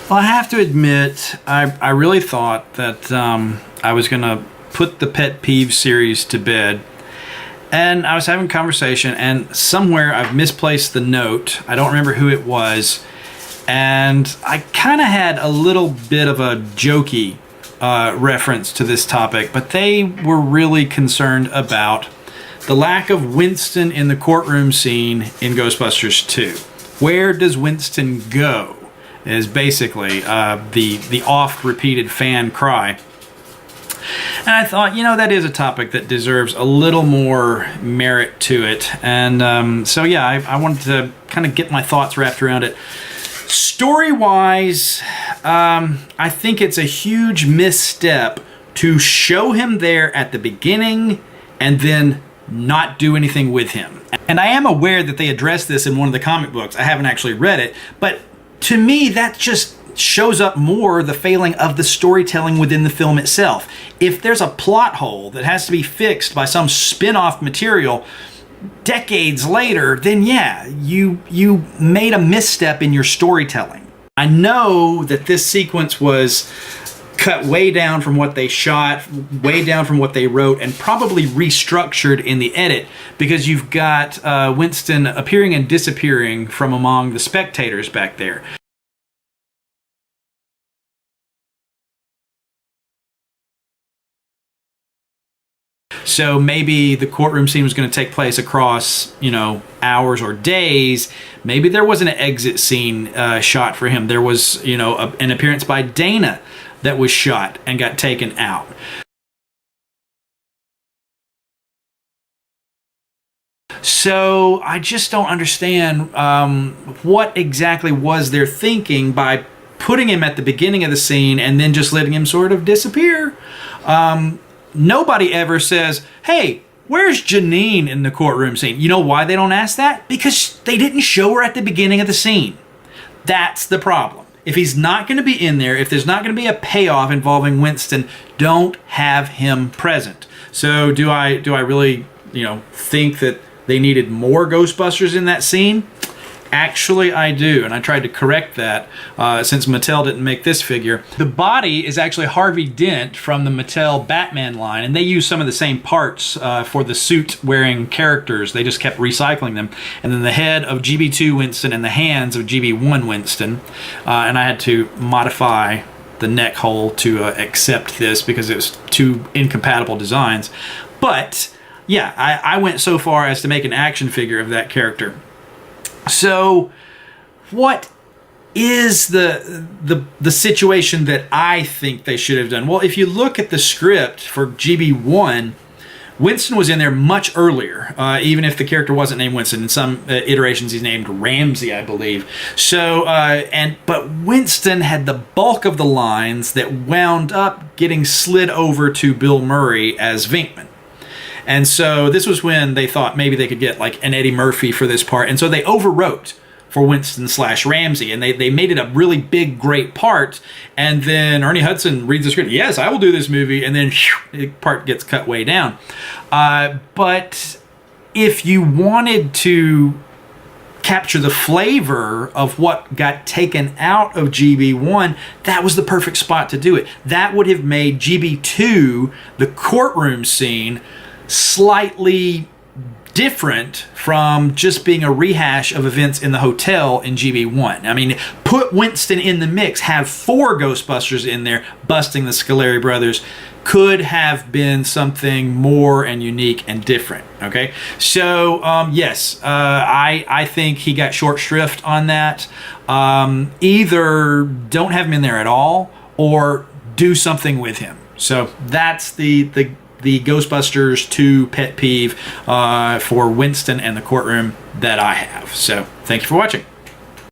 Well, I have to admit, I really thought that I was going to put the Pet Peeves series to bed. And I was having a conversation, and somewhere I've misplaced the note. I don't remember who it was. And I kind of had a little bit of a jokey reference to this topic, but they were really concerned about the lack of Winston in the courtroom scene in Ghostbusters 2. Where does Winston go? Is basically the oft-repeated fan cry. And I thought, that is a topic that deserves a little more merit to it. And so, yeah, I wanted to kind of get my thoughts wrapped around it. Story-wise, I think it's a huge misstep to show him there at the beginning and then not do anything with him. And I am aware that they addressed this in one of the comic books. I haven't actually read it, but to me, that just shows up more the failing of the storytelling within the film itself. If there's a plot hole that has to be fixed by some spin-off material decades later, then yeah, you made a misstep in your storytelling. I know that this sequence was cut way down from what they shot, way down from what they wrote, and probably restructured in the edit, because you've got Winston appearing and disappearing from among the spectators back there. So maybe the courtroom scene was going to take place across, hours or days. Maybe there was an exit scene shot for him. There was, an appearance by Dana that was shot and got taken out. So I just don't understand what exactly was their thinking by putting him at the beginning of the scene and then just letting him sort of disappear. Nobody ever says, hey, where's Janine in the courtroom scene? You know why they don't ask that? Because they didn't show her at the beginning of the scene. That's the problem. If he's not going to be in there, if there's not going to be a payoff involving Winston, don't have him present. So do I really, think that they needed more Ghostbusters in that scene? Actually, I do, and I tried to correct that since Mattel didn't make this figure. The body is actually Harvey Dent from the Mattel Batman line, and they use some of the same parts for the suit-wearing characters. They just kept recycling them. And then the head of GB2 Winston and the hands of GB1 Winston. And I had to modify the neck hole to accept this because it was two incompatible designs. But, yeah, I went so far as to make an action figure of that character. So, what is the situation that I think they should have done? Well, if you look at the script for GB1, Winston was in there much earlier, even if the character wasn't named Winston. In some iterations, he's named Ramsey, I believe. So, but Winston had the bulk of the lines that wound up getting slid over to Bill Murray as Venkman. And so this was when they thought maybe they could get like an Eddie Murphy for this part. And so they overwrote for Winston / Ramsey. And they made it a really big, great part. And then Ernie Hudson reads the script. Yes, I will do this movie. And then the part gets cut way down. But if you wanted to capture the flavor of what got taken out of GB1, that was the perfect spot to do it. That would have made GB2, the courtroom scene, slightly different from just being a rehash of events in the hotel in GB1. I mean, put Winston in the mix, have 4 Ghostbusters in there busting the Scoleri brothers, could have been something more and unique and different. Okay, so yes, I think he got short shrift on that. Either don't have him in there at all, or do something with him. So that's the Ghostbusters 2 pet peeve for Winston and the courtroom that I have. So thank you for watching.